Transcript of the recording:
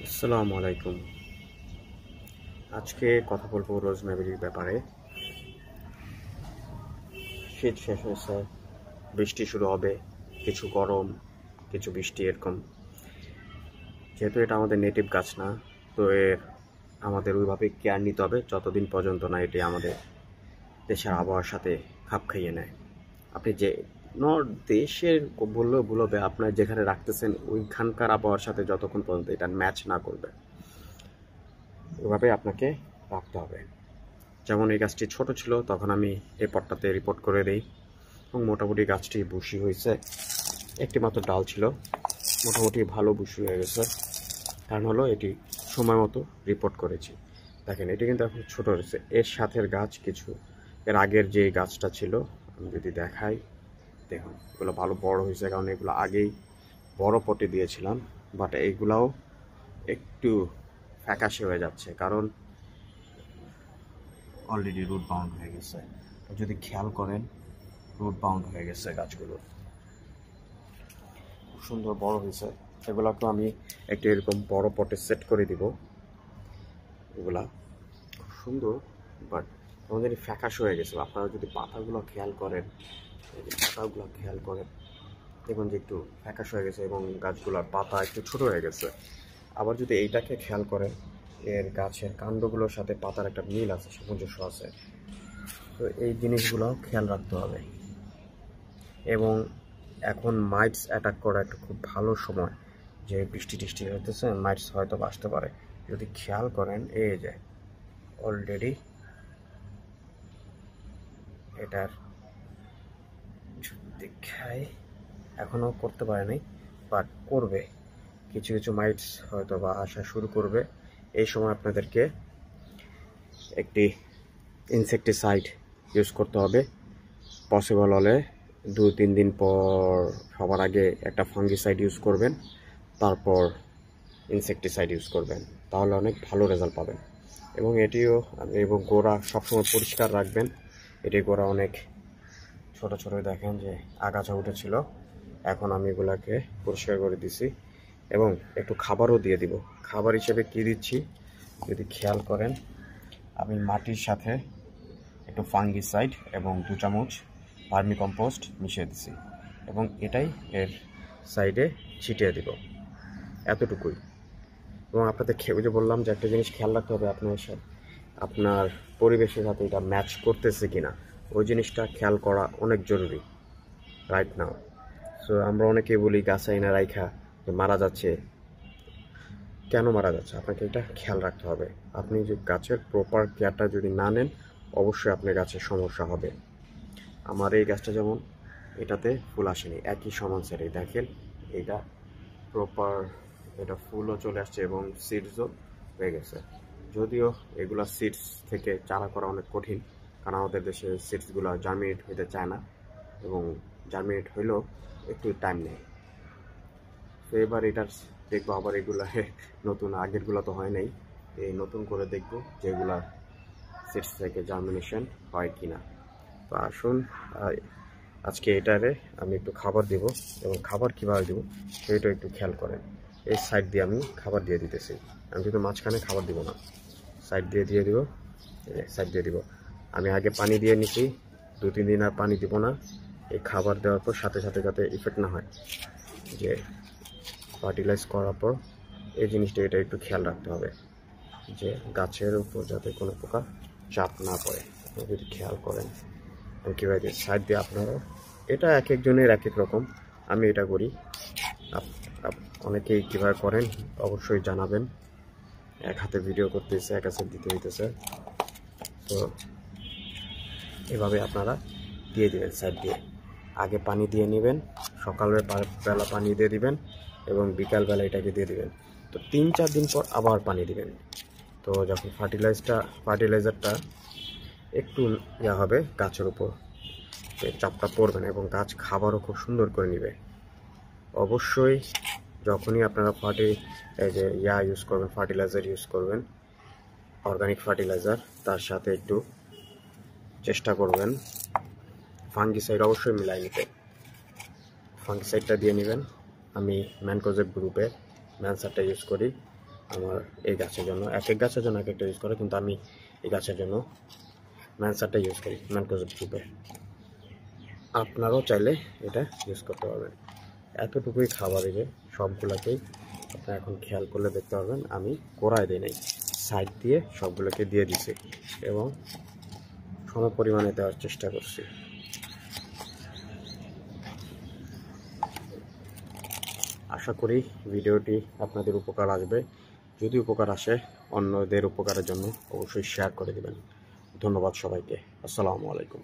আসসালামু আলাইকুম। আজকে কথা বলবো রোজমেরির ব্যাপারে। শীত শেষ হয়েছে, বৃষ্টি শুরু হবে, কিছু গরম, কিছু বৃষ্টি এরকম। যেহেতু এটা আমাদের নেটিভ গাছ না, তো আমাদের ওইভাবে কেয়ার নিতে হবে যতদিন পর্যন্ত না এটি আমাদের দেশের আবহাওয়ার সাথে খাপ খাইয়ে নেয়। আপনি যে দেশের বললেও ভুল হবে, আপনার যেখানে রাখতেছেন ওইখানকার আবহাওয়ার সাথে যতক্ষণ পর্যন্ত এটা ম্যাচ না করবে, ওইভাবে আপনাকে রাখতে হবে। যেমন এই গাছটি ছোট ছিল, তখন আমি এই পটটাতে রিপোর্ট করে দিই এবং মোটামুটি গাছটি বুশি হয়েছে। একটি মাত্র ডাল ছিল, মোটামুটি ভালো বুশি হয়ে গেছে। কারণ হলো এটি সময় মতো রিপোর্ট করেছি। দেখেন এটি কিন্তু এখন ছোট হয়েছে। এর সাথের গাছ কিছু, এর আগের যে গাছটা ছিল আমি যদি দেখাই, দেখুন এগুলো ভালো বড় হয়েছে, কারণ এগুলো আগেই বড় পটে দিয়েছিলাম। বাট এইগুলাও একটু ফ্যাকাশে হয়ে যাচ্ছে, কারণ অলরেডি রুট বাউন্ড হয়ে গেছে। যদি খেয়াল করেন, রুট বাউন্ড হয়ে গেছে গাছগুলো, খুব সুন্দর বড় হয়েছে। এগুলোকে আমি একটা এরকম বড় পটে সেট করে দিব। এগুলা খুব সুন্দর, বাট আমাদের ফ্যাকাশ হয়ে গেছে। আপনারা যদি পাতাগুলো খেয়াল করেন, দেখুন যে একটু ফ্যাকাশ হয়ে গেছে এবং গাছগুলোর পাতা একটু ছোট হয়ে গেছে। আবার যদি এইটাকে খেয়াল করেন, এর গাছের কাণ্ডগুলোর সাথে পাতার একটা মিল আছে, সামঞ্জস্য আছে। তো এই জিনিসগুলো খেয়াল রাখতে হবে। এবং এখন মাইটস অ্যাটাক করা একটা খুব ভালো সময়, যে বৃষ্টি টিষ্টি হতেছে, মাইটস হয়তো আসতে পারে। যদি খেয়াল করেন, এই যে অলরেডি এটার দেখায় এখনও করতে পারেনি, বাট করবে। কিছু কিছু মাইটস হয়তো বা আসা শুরু করবে। এই সময় আপনাদেরকে একটি ইনসেকটিসাইড ইউজ করতে হবে। পসিবল হলে 2-3 দিন পর সবার আগে একটা ফাঙ্গিসাইড ইউজ করবেন, তারপর ইনসেকটিসাইড ইউজ করবেন, তাহলে অনেক ভালো রেজাল্ট পাবেন। এবং গোড়া সবসময় পরিষ্কার রাখবেন। এটির গোড়া অনেক ছোট ছোট, দেখেন যে আগাছা উঠেছিল, এখন আমি এগুলাকে পরিষ্কার করে দিছি এবং একটু খাবারও দিয়ে দিব। খাবার হিসেবে কি দিচ্ছি যদি খেয়াল করেন, আমি মাটির সাথে একটু ফাঙ্গিসাইড এবং 2 চামচ ভার্মি কম্পোস্ট মিশিয়ে দিছি এবং এটাই এর সাইডে ছিটিয়ে দিব, এতটুকুই। এবং আপনাদের যে বললাম যে একটা জিনিস খেয়াল রাখতে হবে, আপনার পরিবেশের সাথে এটা ম্যাচ করতেছে কিনা, ওই জিনিসটা খেয়াল করা অনেক জরুরি রাইট নাও। সো আমরা অনেকেই বলি গাছ আইনা রাইখা যে মারা যাচ্ছে। কেন মারা যাচ্ছে আপনাকে এটা খেয়াল রাখতে হবে। আপনি যে গাছের প্রপার কেয়ারটা যদি না নেন, অবশ্যই আপনার গাছের সমস্যা হবে। আমার এই গাছটা যেমন, এটাতে ফুল আসেনি, একই সমান সেটাই দেখেন, এটা প্রপার, এটা ফুলও চলে আসছে এবং সিডসও হয়ে গেছে। যদিও এগুলা সিডস থেকে চারা করা অনেক কঠিন, কারণ আমাদের দেশে সিডসগুলো জার্মিনেট হইতে চায় না এবং জার্মিনেট হইলেও একটু টাইম নেয়। তো এবার এটার দেখবো আবার এগুলা নতুন, আগেরগুলো তো হয় নাই, এই নতুন করে দেখবো যেগুলা সিডস থেকে জার্মিনেশন হয় কিনা। তো আসুন আজকে এটারে আমি একটু খাবার দেব এবং খাবার কীভাবে দেবো সেটা একটু খেয়াল করেন। এই সাইড দিয়ে আমি খাবার দিয়ে দিতেছি, আমি কিন্তু মাঝখানে খাবার দিব না, সাইড দিয়ে দিব, সাইড দিয়ে দিব। আমি আগে পানি দিয়ে নিছি, 2-3 দিন আর পানি দিব না। এই খাবার দেওয়ার পর সাথে সাথে যাতে ইফেক্ট না হয়, যে ফার্টিলাইজ করার পর এই জিনিসটা এটা একটু খেয়াল রাখতে হবে যে গাছের উপর যাতে কোনো প্রকার চাপ না পড়ে। আপনি যদি খেয়াল করেন আমি কীভাবে সাইড দিয়ে, আপনারা এটা এক একজনের এক এক রকম, আমি এটা করি। অনেকেই কীভাবে করেন অবশ্যই জানাবেন। এক হাতে ভিডিও করতেছে, এক হাতে দিতে হইতেছে। তো এভাবে আপনারা দিয়ে দিবেন সাইড দিয়ে। আগে পানি দিয়ে নেবেন, সকালবেলা পানি দিয়ে দিবেন এবং বিকালবেলা এটাকে দিয়ে দিবেন। তো 3-4 দিন পর আবার পানি দিবেন। তো যখন ফার্টিলাইজারটা একটু হবে, গাছের উপর চাপটা পড়বে না এবং গাছ খাবারও খুব সুন্দর করে নেবে। অবশ্যই যখনই আপনারা ইউজ করবেন, ফার্টিলাইজার ইউজ করবেন, অর্গানিক ফার্টিলাইজার, তার সাথে একটু চেষ্টা করবেন ফাঙ্গিসাইড অবশ্যই মিলাই নিতে। ফাঙ্গিসাইডটা দিয়ে নেবেন। আমি ম্যানকোজেব গ্রুপের ম্যানসারটা ইউজ করি, আমার এই গাছের জন্য। এক এক গাছের জন্য এক একটা ইউজ করে, কিন্তু আমি এই গাছের জন্য ম্যানসারটা ইউজ করি, ম্যানকোজেব গ্রুপের। আপনারাও চাইলে এটা ইউজ করতে পারবেন। এতটুকুই খাবার, এই যে সবগুলোকেই আপনারা এখন খেয়াল করলে দেখতে পারবেন আমি কোড়ায় দিই নাই, সাইড দিয়ে সবগুলোকে দিয়ে দিছি এবং সম পরিমাণে দেওয়ার চেষ্টা করছি। আশা করি ভিডিওটি আপনাদের উপকার আসবে। যদি উপকার আসে, অন্যদের উপকারের জন্য অবশ্যই শেয়ার করে দিবেন। ধন্যবাদ সবাইকে। আসসালামু আলাইকুম।